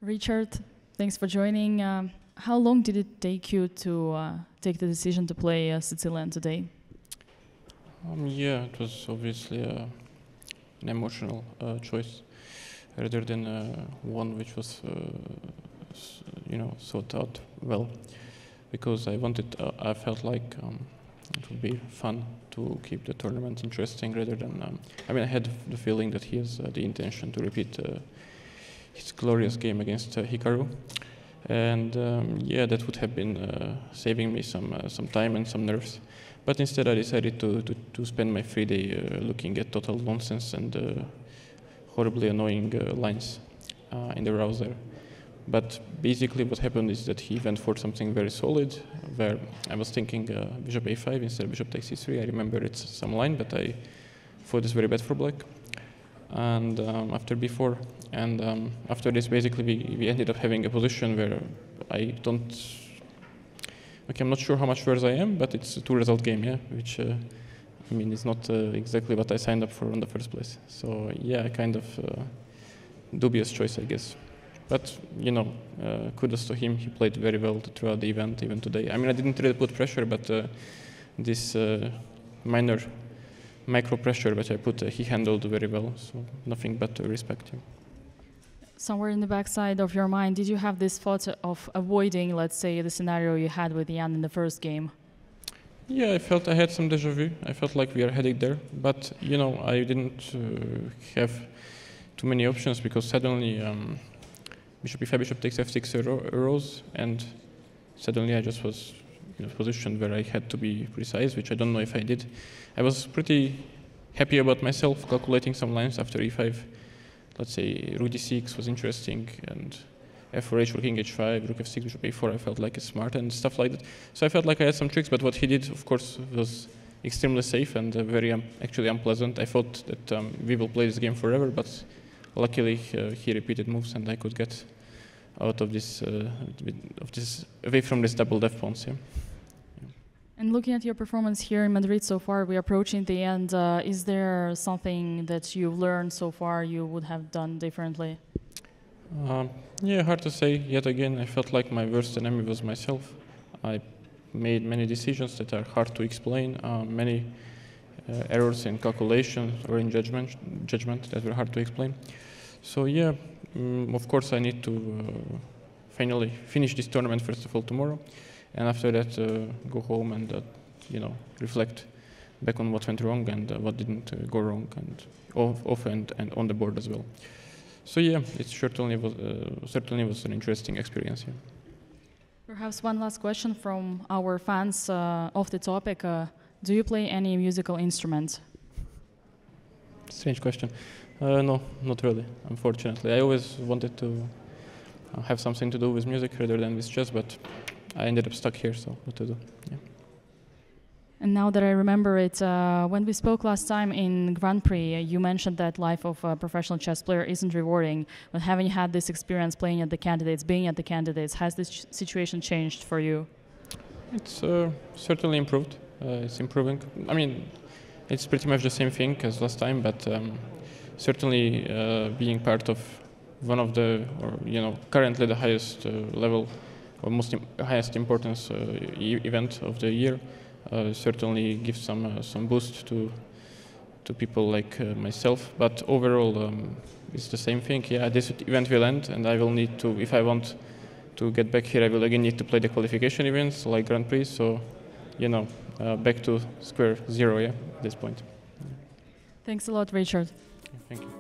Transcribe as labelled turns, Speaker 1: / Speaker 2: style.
Speaker 1: Richard, thanks for joining. How long did it take you to take the decision to play Sicilian today?
Speaker 2: Yeah, it was obviously an emotional choice rather than one which was, thought out well. Because I felt like it would be fun to keep the tournament interesting rather than. I had the feeling that he has the intention to repeat his glorious game against Hikaru, and that would have been saving me some time and some nerves. But instead, I decided to spend my free day looking at total nonsense and horribly annoying lines in the browser. But basically what happened is that he went for something very solid, where I was thinking bishop a5 instead of bishop takes c3. I remember it's some line, but I thought it's very bad for black. And after b4, and after this, basically we ended up having a position where I'm not sure how much worse I am, but it's a two-result game, yeah, which is not exactly what I signed up for in the first place. So yeah, kind of dubious choice, I guess. But kudos to him. He played very well throughout the event, even today. I didn't really put pressure, but this minor micro pressure that I put, he handled very well. So nothing but to respect him.
Speaker 1: Somewhere in the backside of your mind, did you have this thought of avoiding, let's say, the scenario you had with Jan in the first game?
Speaker 2: Yeah, I felt I had some déjà vu. I felt like we are heading there, but I didn't have too many options because suddenly bishop e5, bishop takes f6 arose, and suddenly I just was in a position where I had to be precise, which I don't know if I did. I was pretty happy about myself, calculating some lines after e5. Let's say rook d6 was interesting, and f4h, rook king h5, rook f6, bishop a4, I felt like it's smart and stuff like that. So I felt like I had some tricks, but what he did, of course, was extremely safe and very actually unpleasant. I thought that we will play this game forever, but luckily he repeated moves and I could get out of this, away from this double death pawns. Yeah.
Speaker 1: And looking at your performance here in Madrid so far, we're approaching the end. Is there something that you've learned so far you would have done differently?
Speaker 2: Yeah, hard to say. Yet again, I felt like my worst enemy was myself. I made many decisions that are hard to explain, many errors in calculation or in judgment that were hard to explain. So yeah, of course I need to finally finish this tournament first of all tomorrow, and after that go home and reflect back on what went wrong and what didn't go wrong, and off and on the board as well. So yeah, it certainly was an interesting experience. Yeah.
Speaker 1: Perhaps one last question from our fans off the topic. Do you play any musical instruments?
Speaker 2: Strange question. No, not really, unfortunately. I always wanted to have something to do with music rather than with chess, but I ended up stuck here, so what to do? Yeah.
Speaker 1: And now that I remember it, when we spoke last time in Grand Prix, you mentioned that life of a professional chess player isn't rewarding. But having had this experience playing at the candidates, being at the candidates, has this situation changed for you?
Speaker 2: It's certainly improved. It's improving. It's pretty much the same thing as last time, but certainly being part of one of the, currently the highest level or highest importance event of the year certainly gives some boost to people like myself. But overall, it's the same thing. Yeah, this event will end, and I will need to, if I want to get back here, I will again need to play the qualification events like Grand Prix. So, back to square zero, yeah, at this point.
Speaker 1: Thanks a lot, Richard.
Speaker 2: Thank you.